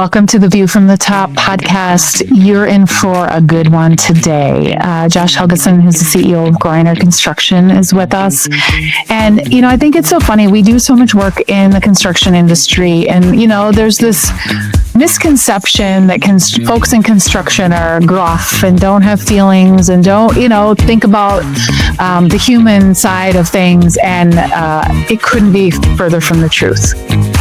Welcome to the View from the Top podcast. You're in for a good one today. Josh Helgesen, who's the CEO of Griner Construction, is with us. And, I think it's so funny. We do so much work in the construction industry. And, there's this misconception that folks in construction are gruff and don't have feelings and don't, think about the human side of things. And it couldn't be further from the truth.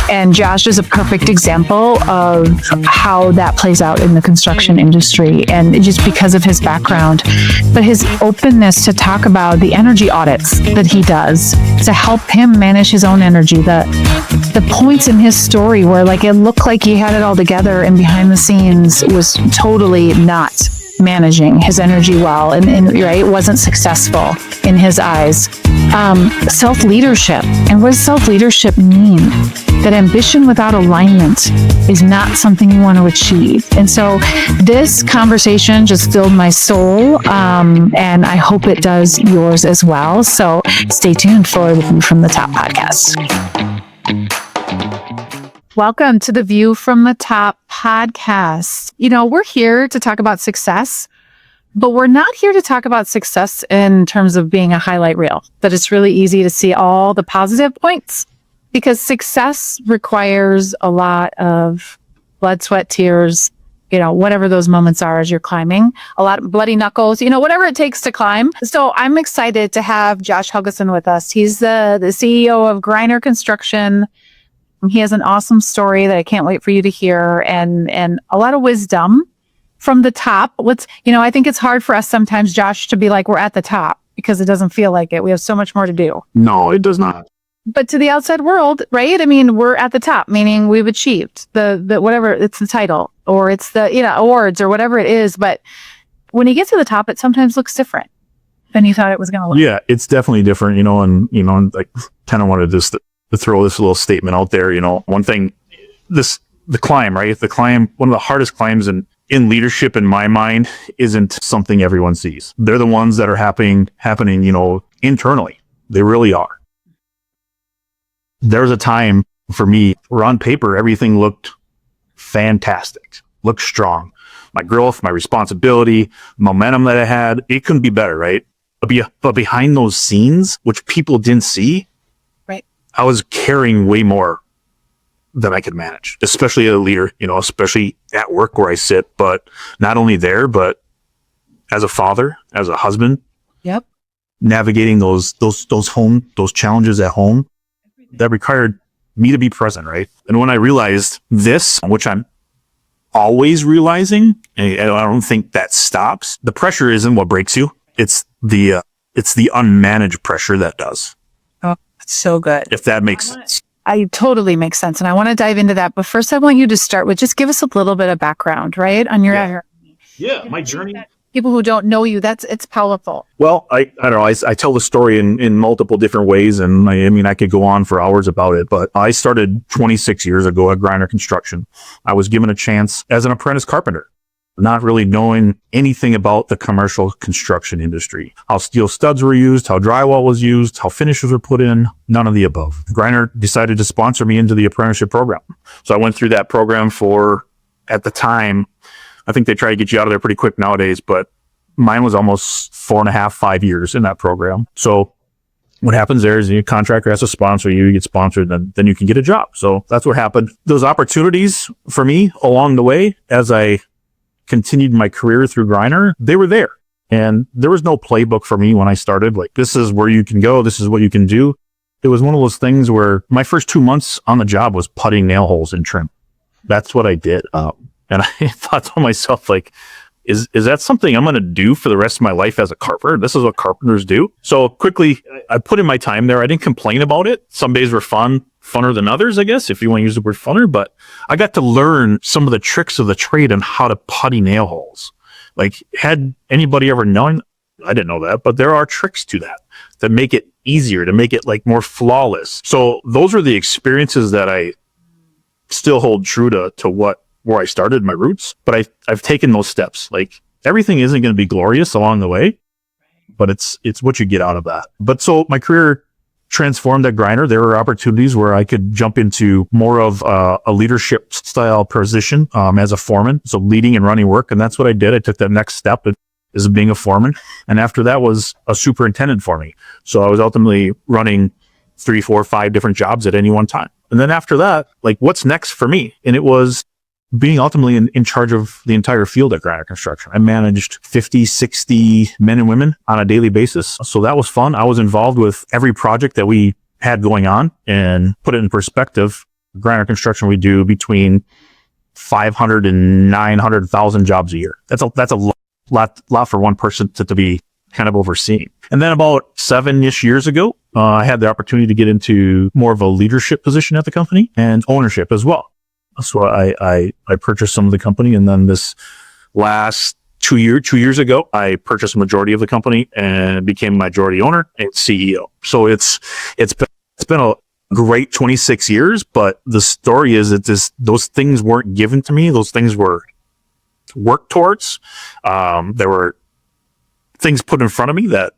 And Josh is a perfect example of how that plays out in the construction industry, and just because of his background, but his openness to talk about the energy audits that he does to help him manage his own energy, the points in his story where it looked like he had it all together and behind the scenes was totally not managing his energy well and right, wasn't successful in his eyes. Self-leadership. And what does self-leadership mean? That ambition without alignment is not something you want to achieve. And so this conversation just filled my soul, and I hope it does yours as well. So stay tuned for the View from the Top podcast. Welcome to the View from the Top podcast. We're here to talk about success, but we're not here to talk about success in terms of being a highlight reel, that it's really easy to see all the positive points, because success requires a lot of blood, sweat, tears, whatever those moments are as you're climbing, a lot of bloody knuckles, whatever it takes to climb. So I'm excited to have Josh Helgesen with us. He's the CEO of Griner Construction. He has an awesome story that I can't wait for you to hear, and a lot of wisdom from the top. I think it's hard for us sometimes, Josh, to be like, we're at the top, because it doesn't feel like it. We have so much more to do. No, it does not. But to the outside world, right? I mean, we're at the top, meaning we've achieved the whatever, it's the title or it's the, awards or whatever it is. But when you get to the top, it sometimes looks different than you thought it was going to look. Yeah, it's definitely different, and kind of wanted just to throw this little statement out there. One thing, the climb, right? The climb, one of the hardest climbs in leadership in my mind isn't something everyone sees. They're the ones that are happening, internally. They really are. There was a time for me where on paper, everything looked fantastic, looked strong. My growth, my responsibility, momentum that I had, it couldn't be better, right? But behind those scenes, which people didn't see, right, I was carrying way more than I could manage, especially as a leader, especially at work where I sit, but not only there, but as a father, as a husband. Yep. Navigating those challenges at home. That required me to be present, right? And when I realized this, which I'm always realizing, and I don't think that stops, the pressure isn't what breaks you. It's the unmanaged pressure that does. Oh, that's so good. If that makes sense. I totally makes sense. And I want to dive into that. But first, I want you to start with just give us a little bit of background, right? On your my journey. People who don't know you, it's powerful. Well, I don't know. I tell the story in multiple different ways, and I could go on for hours about it. But I started 26 years ago at Griner Construction. I was given a chance as an apprentice carpenter, not really knowing anything about the commercial construction industry, how steel studs were used, how drywall was used, how finishes were put in, none of the above. Griner decided to sponsor me into the apprenticeship program. So I went through that program for, at the time, I think they try to get you out of there pretty quick nowadays, but mine was almost 4.5, 5 years in that program. So what happens there is your contractor has to sponsor you, get sponsored, and then you can get a job. So that's what happened. Those opportunities for me along the way, as I continued my career through Griner, they were there. And there was no playbook for me when I started. Like, this is where you can go. This is what you can do. It was one of those things where my first 2 months on the job was putting nail holes in trim. That's what I did. And I thought to myself, is that something I'm going to do for the rest of my life as a carpenter? This is what carpenters do. So quickly, I put in my time there. I didn't complain about it. Some days were funner than others, I guess, if you want to use the word funner. But I got to learn some of the tricks of the trade on how to putty nail holes. Had anybody ever known? I didn't know that, but there are tricks to that make it easier, to make it more flawless. So those are the experiences that I still hold true to where I started, my roots, but I've taken those steps. Everything isn't going to be glorious along the way, but it's what you get out of that. But so my career transformed at Grindr, there were opportunities where I could jump into more of a leadership style position as a foreman. So leading and running work. And that's what I did. I took that next step as being a foreman. And after that was a superintendent for me. So I was ultimately running 3, 4, 5 different jobs at any one time. And then after that, like, what's next for me? And it was being ultimately in charge of the entire field at Grindr Construction. I managed 50, 60 men and women on a daily basis. So that was fun. I was involved with every project that we had going on. And put it in perspective, Grindr Construction, we do between 500 and 900,000 jobs a year. That's a lot for one person to be kind of overseeing. And then about 7-ish years ago, I had the opportunity to get into more of a leadership position at the company and ownership as well. So I purchased some of the company, and then this last 2 years ago, I purchased a majority of the company and became majority owner and CEO. So it's been a great 26 years, but the story is that those things weren't given to me. Those things were worked towards. There were things put in front of me that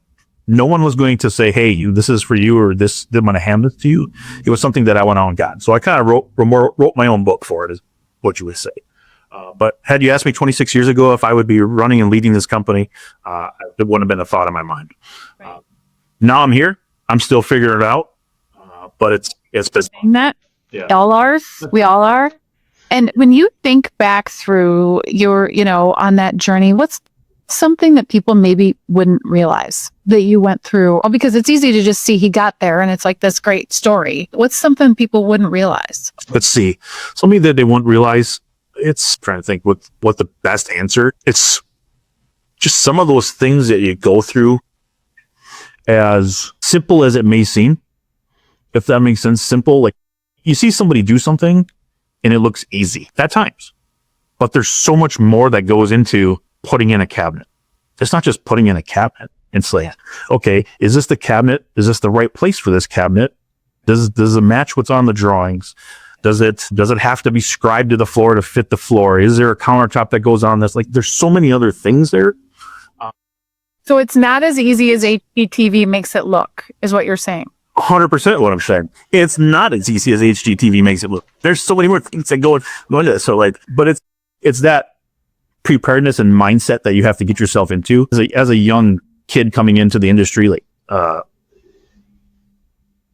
no one was going to say, hey, this is for you, or this, I'm going to hand this to you. It was something that I went out and got. So I kind of wrote my own book for it, is what you would say. But had you asked me 26 years ago if I would be running and leading this company, it wouldn't have been a thought in my mind. Right. Now I'm here. I'm still figuring it out. But it's been that. Yeah. We all are. And when you think back through your, on that journey, what's something that people maybe wouldn't realize that you went through? Because it's easy to just see he got there and it's like this great story. What's something people wouldn't realize? Let's see. Something that they won't realize. It's trying to think what the best answer. It's just some of those things that you go through, as simple as it may seem, if that makes sense. Simple, like you see somebody do something and it looks easy at times, but there's so much more that goes into putting in a cabinet. It's not just putting in a cabinet. It's like, okay, is this the cabinet? Is this the right place for this cabinet? Does it match what's on the drawings? Does it have to be scribed to the floor to fit the floor? Is there a countertop that goes on this? Like, there's so many other things there. So it's not as easy as HGTV makes it look, is what you're saying. 100% what I'm saying. It's not as easy as HGTV makes it look. There's so many more things that go into this. So like, but it's that preparedness and mindset that you have to get yourself into as a young kid coming into the industry. Like,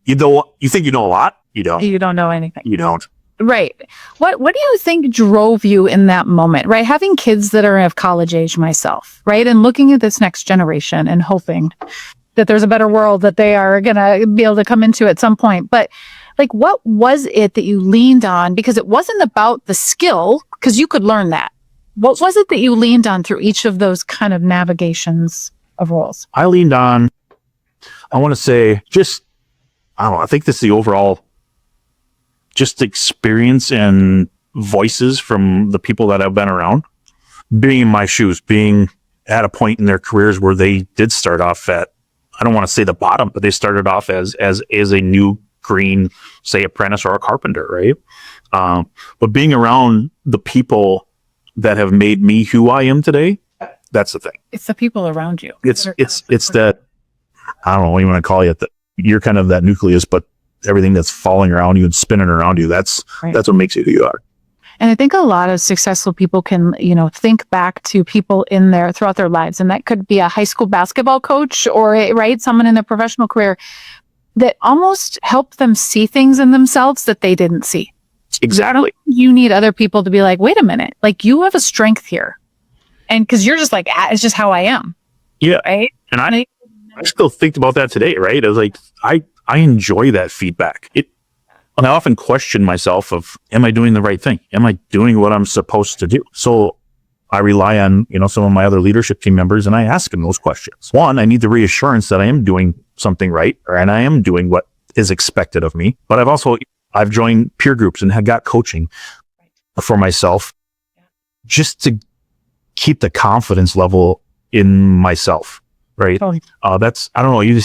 you think you know a lot. You don't know anything. You don't. Right. What do you think drove you in that moment, right? Having kids that are of college age myself, right? And looking at this next generation and hoping that there's a better world that they are going to be able to come into at some point. But like, what was it that you leaned on? Because it wasn't about the skill, because you could learn that. What was it that you leaned on through each of those kind of navigations of roles? I leaned on, I want to say, I think this is the overall just experience and voices from the people that I've been around, being in my shoes, being at a point in their careers where they did start off at, I don't want to say the bottom, but they started off as a new green, say, apprentice or a carpenter, right? But being around the people that have made me who I am today, that's the thing. It's the people around you. It's that, I don't know what you want to call it, that you're kind of that nucleus, but everything that's falling around you and spinning around you, that's what makes you who you are. And I think a lot of successful people can, think back to people throughout their lives. And that could be a high school basketball coach or, someone in their professional career that almost helped them see things in themselves that they didn't see. Exactly. You need other people to be like, wait a minute, like you have a strength here. And because you're just like, it's just how I am. Yeah. Right. And I still think about that today, right? I was like, I enjoy that feedback. And I often question myself of, am I doing the right thing? Am I doing what I'm supposed to do? So I rely on, some of my other leadership team members, and I ask them those questions. One, I need the reassurance that I am doing something right, and I am doing what is expected of me. But I've joined peer groups and have got coaching for myself just to keep the confidence level in myself. Right. Totally. That's, I don't know. You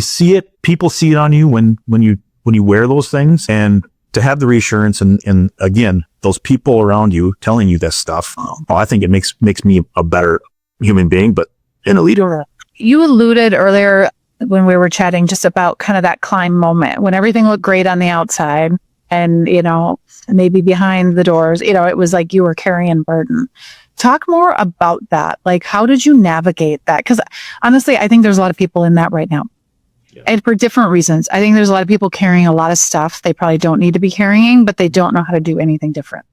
see it. People see it on you when you wear those things, and to have the reassurance and again, those people around you telling you this stuff. I think it makes me a better human being, but in a leader. You alluded earlier when we were chatting just about kind of that climb moment when everything looked great on the outside and, maybe behind the doors, it was like you were carrying burden. Talk more about that. Like, how did you navigate that? Because honestly, I think there's a lot of people in that right now. Yeah. And for different reasons. I think there's a lot of people carrying a lot of stuff they probably don't need to be carrying, but they don't know how to do anything different.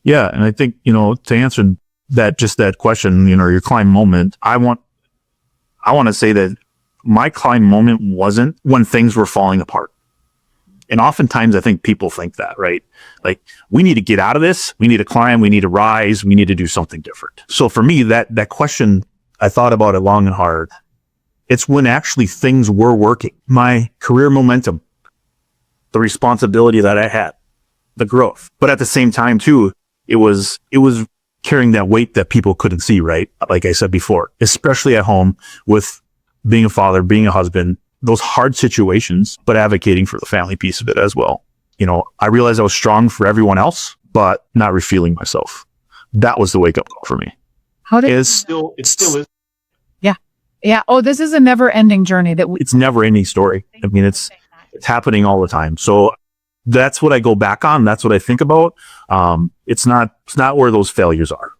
Yeah. And I think, to answer that question, your climb moment, I want to say that my climb moment wasn't when things were falling apart. And oftentimes I think people think that, right? Like, we need to get out of this. We need to climb. We need to rise. We need to do something different. So for me, that question, I thought about it long and hard. It's when actually things were working. My career momentum, the responsibility that I had, the growth. But at the same time too, it was carrying that weight that people couldn't see, right? Like I said before, especially at home with being a father, being a husband, those hard situations, but advocating for the family piece of it as well. I realized I was strong for everyone else, but not refueling myself. That was the wake up call for me. It still is. Yeah. Yeah. Oh, this is a never ending journey it's never ending story. I mean, it's happening all the time. So that's what I go back on. That's what I think about. It's not where those failures are.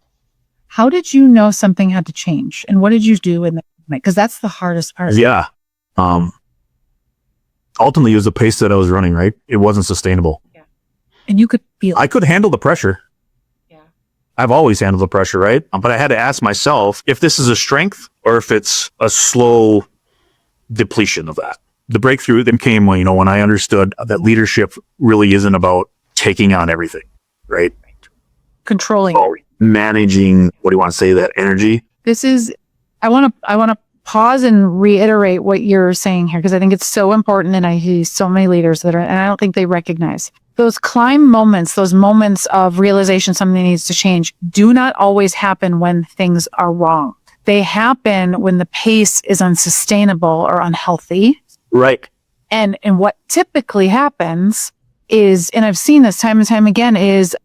How did you know something had to change? And what did you do in the moment? Because that's the hardest part. Yeah. Ultimately, it was the pace that I was running, right? It wasn't sustainable. Yeah. And you could feel it. I could handle the pressure. Yeah. I've always handled the pressure, right? But I had to ask myself if this is a strength or if it's a slow depletion of that. The breakthrough then came when I understood that leadership really isn't about taking on everything, right? Controlling. Managing, what do you want to say, that energy? I want to pause and reiterate what you're saying here, because I think it's so important. And I hear so many leaders and I don't think they recognize those climb moments, those moments of realization something needs to change do not always happen when things are wrong. They happen when the pace is unsustainable or unhealthy. Right. And what typically happens is, and I've seen this time and time again, is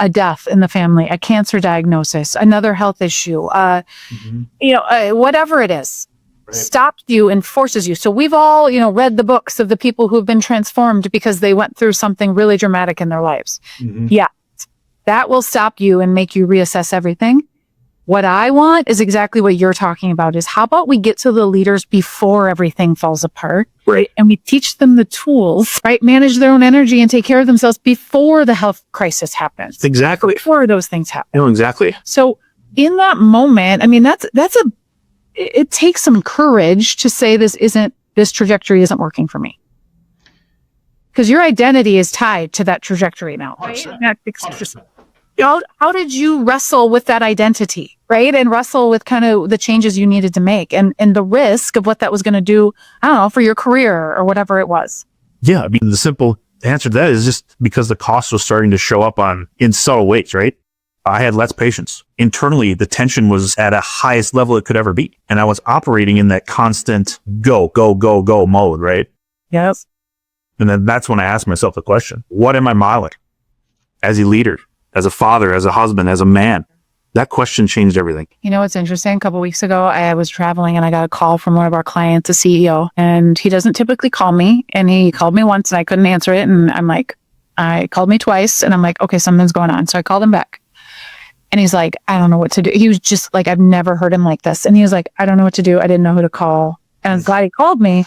a death in the family, a cancer diagnosis, another health issue, whatever it is, right, stops you and forces you. So we've all, read the books of the people who've been transformed because they went through something really dramatic in their lives. Mm-hmm. Yeah, that will stop you and make you reassess everything. What I want is exactly what you're talking about, is how about we get to the leaders before everything falls apart, right? And we teach them the tools, right? Manage their own energy and take care of themselves before the health crisis happens. Exactly. Before those things happen. No, exactly. So in that moment, I mean, it takes some courage to say this trajectory isn't working for me. Because your identity is tied to that trajectory now. Right? How did you wrestle with that identity, right? And wrestle with kind of the changes you needed to make and the risk of what that was going to do, I don't know, for your career or whatever it was. Yeah. I mean, the simple answer to that is just because the cost was starting to show up in subtle ways, right? I had less patience. Internally, the tension was at a highest level it could ever be. And I was operating in that constant go, go, go, go mode, right? Yes. And then that's when I asked myself the question, what am I modeling as a leader? As a father, as a husband, as a man? That question changed everything. You know, what's interesting? A couple of weeks ago, I was traveling and I got a call from one of our clients, a CEO, and he doesn't typically call me. And he called me once and I couldn't answer it. And I called me twice and I'm like, okay, something's going on. So I called him back and he's like, I don't know what to do. He was just like, I've never heard him like this. And he was like, I don't know what to do. I didn't know who to call. And I'm glad he called me.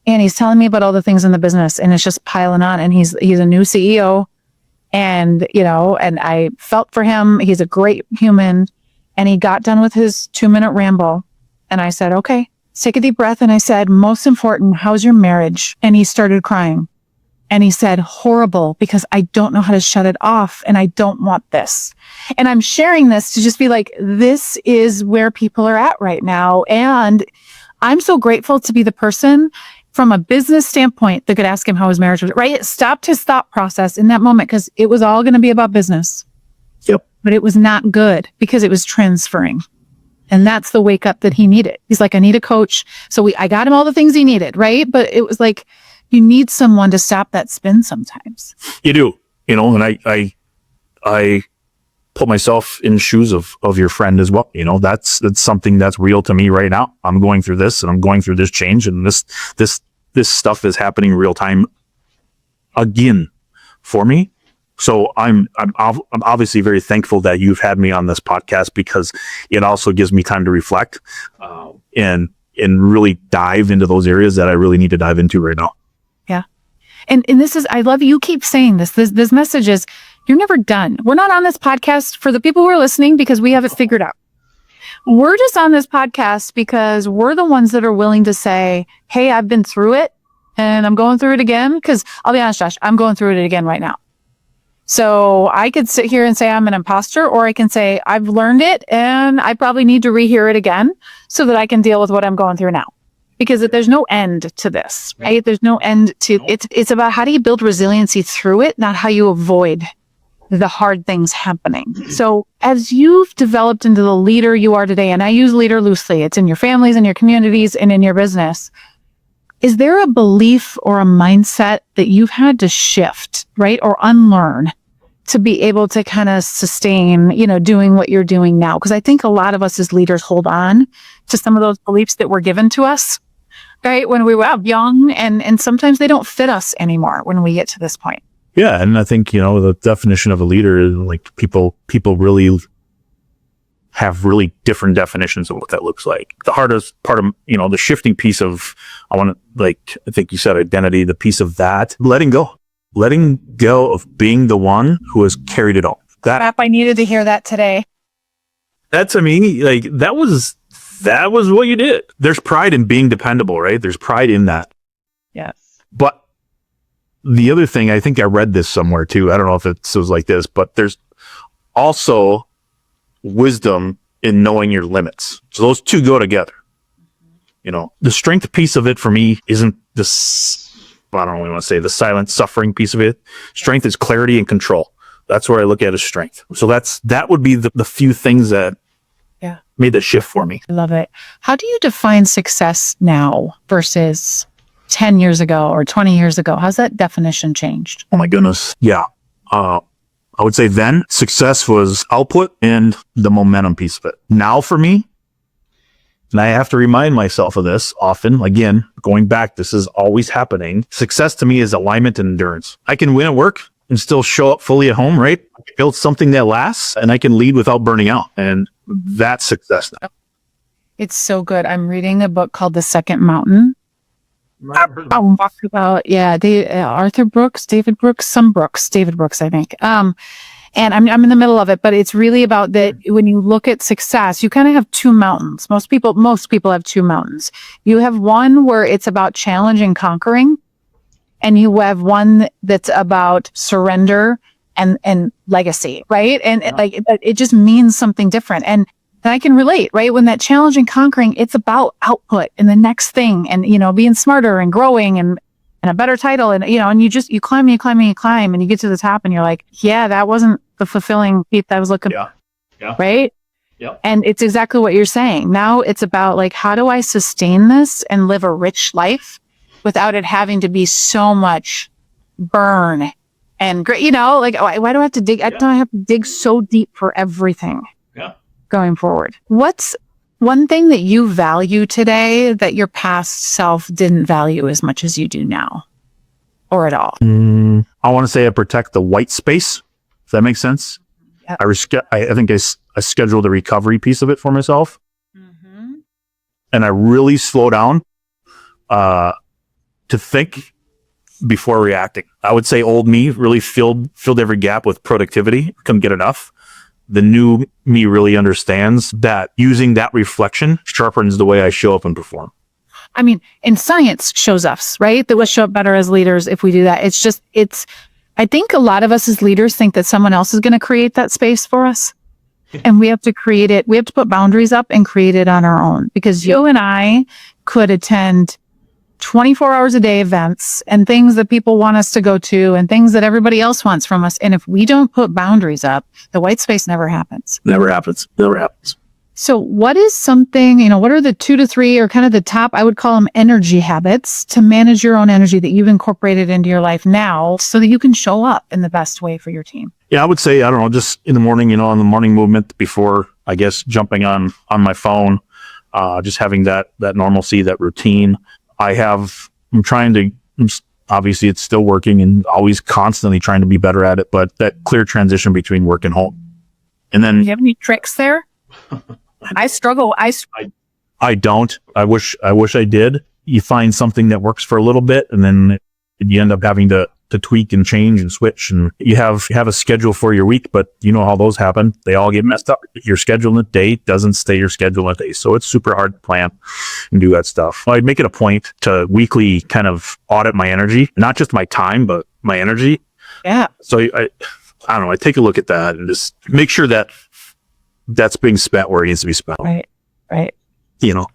And he's telling me about all the things in the business and it's just piling on. And he's a new CEO. And, and I felt for him. He's a great human. And he got done with his 2-minute ramble. And I said, okay, take a deep breath. And I said, most important, how's your marriage? And he started crying. And he said, horrible, because I don't know how to shut it off. And I don't want this. And I'm sharing this to just be like, this is where people are at right now. And I'm so grateful to be the person from a business standpoint that could ask him how his marriage was, right? It stopped his thought process in that moment because it was all going to be about business. Yep. But it was not good because it was transferring. And that's the wake up that he needed. He's like, I need a coach. So I got him all the things he needed, right? But it was like, you need someone to stop that spin sometimes. You do, and I put myself in shoes of your friend as well. You know, that's something that's real to me right now. I'm going through this and I'm going through this change, and this stuff is happening real time again for me. So I'm obviously very thankful that you've had me on this podcast, because it also gives me time to reflect, and really dive into those areas that I really need to dive into right now. Yeah. And this is, I love you keep saying this message is, you're never done. We're not on this podcast for the people who are listening because we have it figured out. We're just on this podcast because we're the ones that are willing to say, hey, I've been through it and I'm going through it again. Because I'll be honest, Josh, I'm going through it again right now. So I could sit here and say I'm an imposter, or I can say I've learned it and I probably need to rehear it again so that I can deal with what I'm going through now. Because there's no end to this, right? There's no end to it. It's about how do you build resiliency through it, not how you avoid the hard things happening. So as you've developed into the leader you are today, and I use leader loosely, it's in your families, in your communities, and in your business, is there a belief or a mindset that you've had to shift, right? Or unlearn to be able to kind of sustain, doing what you're doing now? Because I think a lot of us as leaders hold on to some of those beliefs that were given to us, right? When we were young, and sometimes they don't fit us anymore when we get to this point. Yeah. And I think, the definition of a leader is like people really have really different definitions of what that looks like. The hardest part of, the shifting piece of, I think you said identity, the piece of that, letting go of being the one who has carried it all. Crap, I needed to hear that today. That's, that was what you did. There's pride in being dependable, right? There's pride in that. Yes. But the other thing, I think I read this somewhere too. I don't know if it was like this, but there's also wisdom in knowing your limits. So those two go together. The strength piece of it for me isn't this, I don't really want to say the silent suffering piece of it. Strength is clarity and control. That's where I look at as strength. So that would be the few things that made the shift for me. I love it. How do you define success now versus 10 years ago or 20 years ago? How's that definition changed? Oh my goodness. Yeah. I would say then success was output and the momentum piece of it. Now for me, and I have to remind myself of this often, again, going back, this is always happening. Success to me is alignment and endurance. I can win at work and still show up fully at home, right? I can build something that lasts, and I can lead without burning out. And that's success now. It's so good. I'm reading a book called The Second Mountain. Talk about, Arthur Brooks, David Brooks, David Brooks, I think. And I'm in the middle of it, but it's really about that. When you look at success, you kind of have two mountains. Most people have two mountains. You have one where it's about challenge and conquering, and you have one that's about surrender and legacy, right? And it just means something different. And I can relate, right? When that challenge and conquering, it's about output and the next thing, and being smarter and growing and a better title, and and you climb and you get to the top, and you're like, yeah, that wasn't the fulfilling piece I was looking for. Yeah. Right? Yeah. And it's exactly what you're saying. Now it's about like, how do I sustain this and live a rich life without it having to be so much burn and great, why do I have to dig? I don't have to dig so deep for everything. Yeah. Going forward. What's one thing that you value today that your past self didn't value as much as you do now, or at all? I want to say I protect the white space. If that makes sense. Yep. I think I scheduled the recovery piece of it for myself, and I really slow down to think before reacting. I would say old me really filled every gap with productivity. Couldn't get enough. The new me really understands that using that reflection sharpens the way I show up and perform. I mean, and science shows us, right, that we'll show up better as leaders if we do that. I think a lot of us as leaders think that someone else is going to create that space for us. And we have to create it. We have to put boundaries up and create it on our own, because you and I could attend 24 hours a day events and things that people want us to go to and things that everybody else wants from us. And if we don't put boundaries up, the white space never happens. Never happens. So what is something, what are the 2 to 3 or kind of the top, I would call them energy habits to manage your own energy that you've incorporated into your life now so that you can show up in the best way for your team? Yeah, I would say, I don't know, just in the morning, on the morning movement before, I guess, jumping on my phone, just having that normalcy, that routine. Obviously it's still working and always constantly trying to be better at it, but that clear transition between work and home. And then, do you have any tricks there? I struggle. I don't. I wish I did. You find something that works for a little bit, and then you end up having to tweak and change and switch. And you have a schedule for your week, but you know how those happen. They all get messed up. Your schedule in a day doesn't stay your schedule in a day, so it's super hard to plan and do that stuff. I'd make it a point to weekly kind of audit my energy, not just my time, but my energy. Yeah. So I don't know. I take a look at that and just make sure that that's being spent where it needs to be spent. Right. You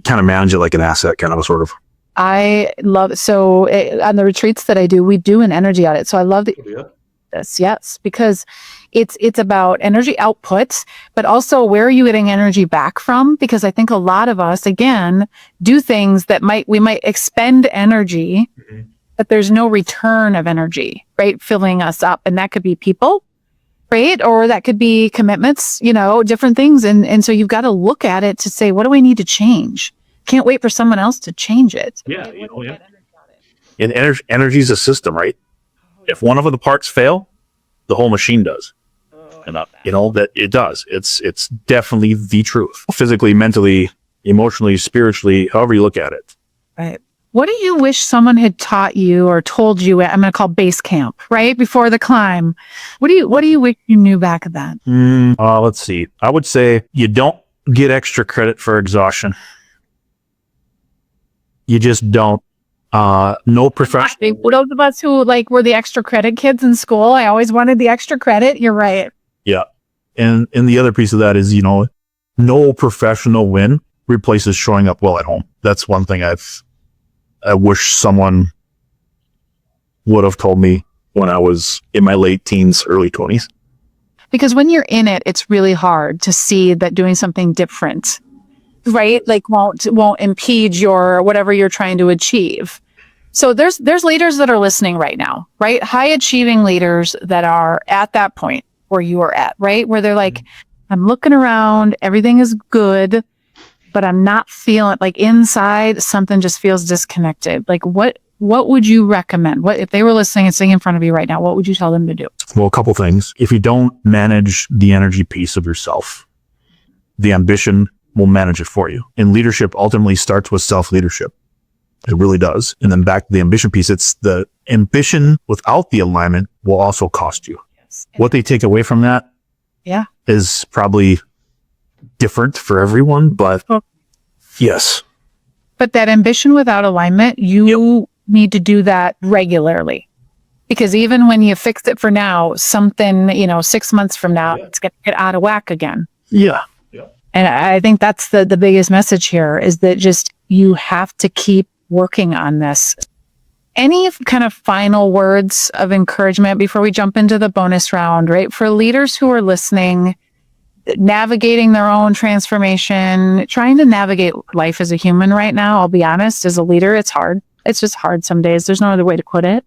kind of manage it like an asset, kind of a sort of. I love on the retreats that I do, we do an energy audit. So I love this, yes, because it's about energy output, but also where are you getting energy back from? Because I think a lot of us, again, do things that we might expend energy, but there's no return of energy, right? Filling us up, and that could be people. Right? Or that could be commitments, different things. And so you've got to look at it to say, what do we need to change? Can't wait for someone else to change it. Yeah. And energy is a system, right? If one of the parts fail, the whole machine does. And that it does. It's definitely the truth. Physically, mentally, emotionally, spiritually, however you look at it. Right. What do you wish someone had taught you or told you I'm going to call base camp, right? Before the climb. What do you wish you knew back then? Let's see. I would say you don't get extra credit for exhaustion. You just don't. No professional. Those of us who were the extra credit kids in school, I always wanted the extra credit. You're right. Yeah. And the other piece of that is, no professional win replaces showing up well at home. That's one thing I wish someone would have told me when I was in my late teens, early 20s. Because when you're in it, it's really hard to see that doing something different, right? Won't impede your whatever you're trying to achieve. So there's leaders that are listening right now, right? High achieving leaders that are at that point where you are at, right? Where they're like, I'm looking around, everything is good, but I'm not feeling inside something just feels disconnected. What would you recommend? What if they were listening and sitting in front of you right now? What would you tell them to do? Well, a couple things. If you don't manage the energy piece of yourself, the ambition will manage it for you. And leadership ultimately starts with self-leadership. It really does. And then back to the ambition piece, it's the ambition without the alignment will also cost you. Yes. What they take away from that is probably different for everyone, but yes. But that ambition without alignment, you need to do that regularly. Because even when you fix it for now, something, 6 months from now, it's going to get out of whack again. Yeah. And I think that's the biggest message here is that just you have to keep working on this. Any kind of final words of encouragement before we jump into the bonus round, right? For leaders who are listening, navigating their own transformation, trying to navigate life as a human right now, I'll be honest, as a leader, it's hard. It's just hard some days. There's no other way to put it.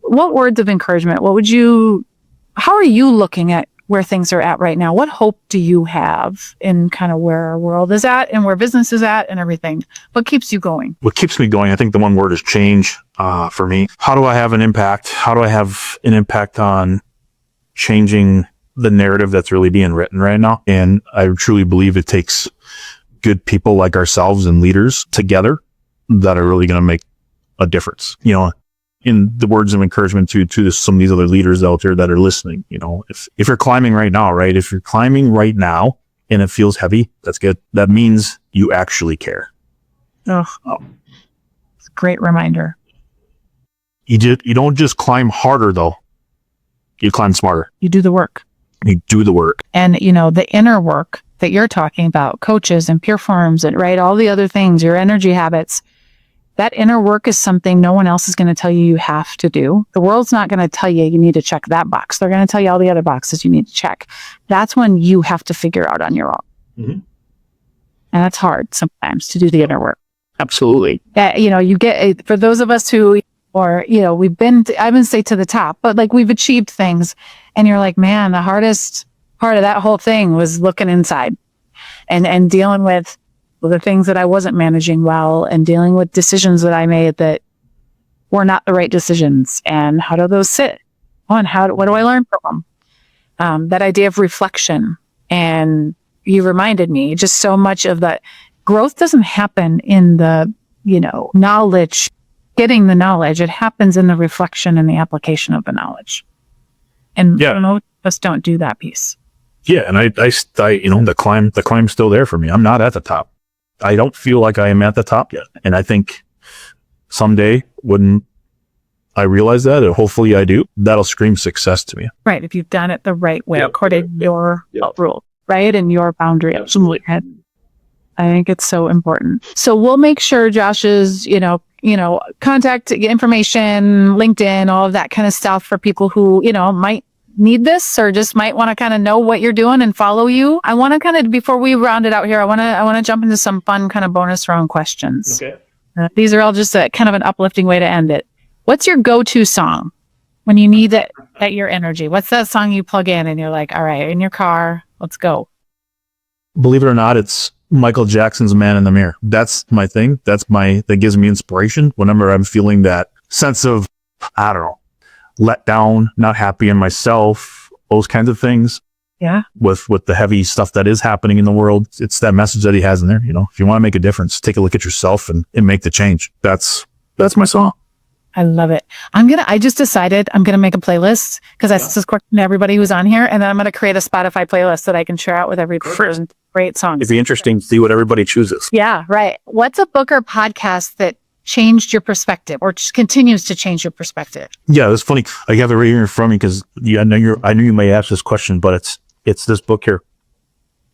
What words of encouragement? How are you looking at where things are at right now? What hope do you have in kind of where our world is at and where business is at and everything? What keeps you going? What keeps me going, I think the one word is change for me. How do I have an impact? How do I have an impact on changing the narrative that's really being written right now? And I truly believe it takes good people like ourselves and leaders together that are really going to make a difference. In the words of encouragement to some of these other leaders out there that are listening, if you're climbing right now, right? If you're climbing right now and it feels heavy, that's good. That means you actually care. It's a great reminder. You don't just climb harder though. You climb smarter. You do the work. You do the work. And, the inner work that you're talking about, coaches and peer forums and right, all the other things, your energy habits, that inner work is something no one else is going to tell you have to do. The world's not going to tell you need to check that box. They're going to tell you all the other boxes you need to check. That's when you have to figure out on your own. Mhm. And that's hard sometimes to do the inner work. Absolutely. You get, for those of us who, or, we've been, I wouldn't say to the top, but like we've achieved things and you're like, man, the hardest part of that whole thing was looking inside and dealing with the things that I wasn't managing well and dealing with decisions that I made that were not the right decisions. And how do those sit? And what do I learn from them? That idea of reflection. And you reminded me just so much of that. Growth doesn't happen in the, knowledge, getting the knowledge. It happens in the reflection and the application of the knowledge. And I don't know, just don't do that piece. Yeah. And I the climb's still there for me. I'm not at the top. I don't feel like I am at the top yet. And I think someday when I realize that, and hopefully I do, that'll scream success to me. Right. If you've done it the right way, according to your rules, right? And your boundary. Absolutely. I think it's so important. So we'll make sure Josh's, contact information, LinkedIn, all of that kind of stuff for people who, might need this or just might want to kind of know what you're doing and follow you. I want to kind of, before we round it out here, I want to jump into some fun kind of bonus round questions. Okay. These are all just a kind of an uplifting way to end it. What's your go-to song when you need that your energy? What's that song you plug in and you're like, all right, in your car, let's go. Believe it or not, it's Michael Jackson's Man in the Mirror. That's my thing. That gives me inspiration whenever I'm feeling that sense of, I don't know, let down, not happy in myself, those kinds of things. Yeah. With the heavy stuff that is happening in the world, it's that message that he has in there. If you want to make a difference, take a look at yourself and make the change. That's my song. I love it. I just decided I'm going to make a playlist because I asked this question to everybody who's on here. And then I'm going to create a Spotify playlist that I can share out with everybody. Great songs. It'd be interesting to see what everybody chooses. Yeah, right. What's a book or podcast that changed your perspective or just continues to change your perspective? Yeah, it's funny. I have it right here in front of me because I knew you may ask this question, but it's this book here.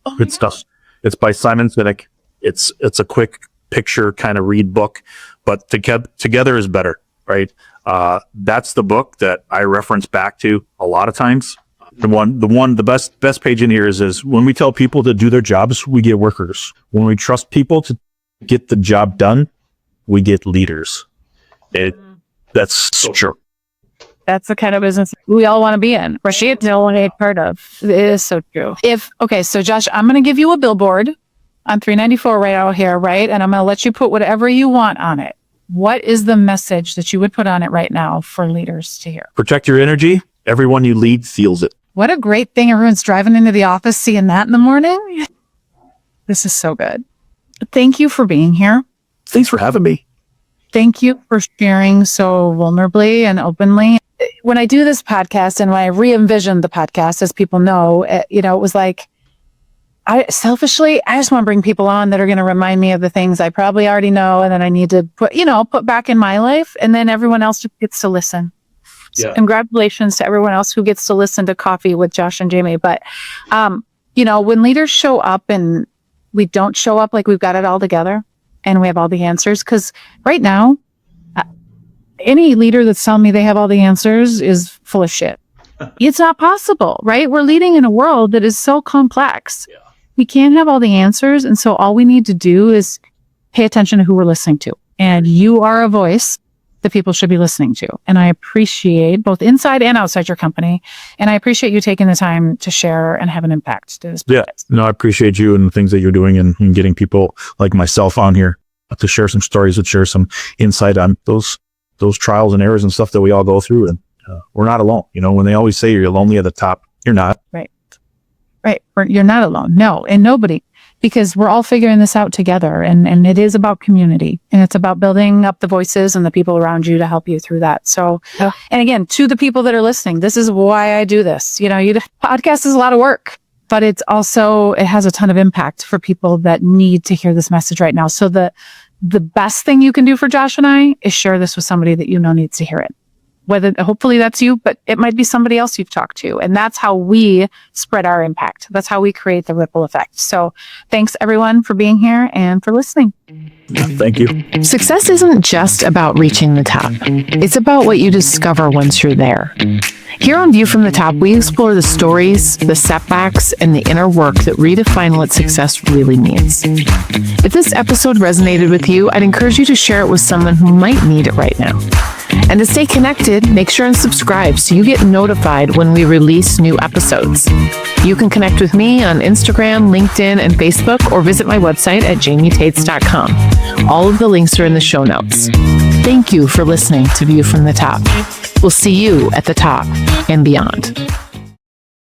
Oh, good stuff. It's by Simon Sinek. It's a quick picture kind of read book, but together is better. Right. That's the book that I reference back to a lot of times. The best page in here is when we tell people to do their jobs, we get workers. When we trust people to get the job done, we get leaders. That's so true. That's the kind of business we all want to be in. Rashid, the only part of it is so true. So Josh, I'm going to give you a billboard on 394 right out here. Right. And I'm going to let you put whatever you want on it. What is the message that you would put on it right now for leaders to hear? Protect your energy. Everyone you lead feels it. What a great thing. Everyone's driving into the office, seeing that in the morning. This is so good. Thank you for being here. Thanks for having me. Thank you for sharing so vulnerably and openly. When I do this podcast and when I re-envisioned the podcast, as people know, it was like, I just want to bring people on that are going to remind me of the things I probably already know. And then I need to put back in my life. And then everyone else just gets to listen. So congratulations to everyone else who gets to listen to Coffee with Josh and Jamie. But, when leaders show up and we don't show up like we've got it all together and we have all the answers, because right now, any leader that's telling me they have all the answers is full of shit. It's not possible, right? We're leading in a world that is so complex. Yeah. We can't have all the answers. And so all we need to do is pay attention to who we're listening to. And you are a voice that people should be listening to. And I appreciate both inside and outside your company. And I appreciate you taking the time to share and have an impact to this podcast. I appreciate you and the things that you're doing and getting people like myself on here to share some stories, to share some insight on those trials and errors and stuff that we all go through. And we're not alone. When they always say you're lonely at the top, you're not. Right. You're not alone. No, and nobody, because we're all figuring this out together. And it is about community, and it's about building up the voices and the people around you to help you through that. So, and again, to the people that are listening, this is why I do this. Podcast is a lot of work, but it has a ton of impact for people that need to hear this message right now. So the best thing you can do for Josh and I is share this with somebody that needs to hear it. hopefully that's you, but it might be somebody else you've talked to. And that's how we spread our impact. That's how we create the ripple effect. So thanks everyone for being here and for listening. Thank you. Success isn't just about reaching the top. It's about what you discover once you're there. Here on View from the Top, we explore the stories, the setbacks, and the inner work that redefine what success really means. If this episode resonated with you, I'd encourage you to share it with someone who might need it right now. And to stay connected, make sure and subscribe so you get notified when we release new episodes. You can connect with me on Instagram, LinkedIn, and Facebook, or visit my website at jamietates.com. All of the links are in the show notes. Thank you for listening to View from the Top. We'll see you at the top and beyond.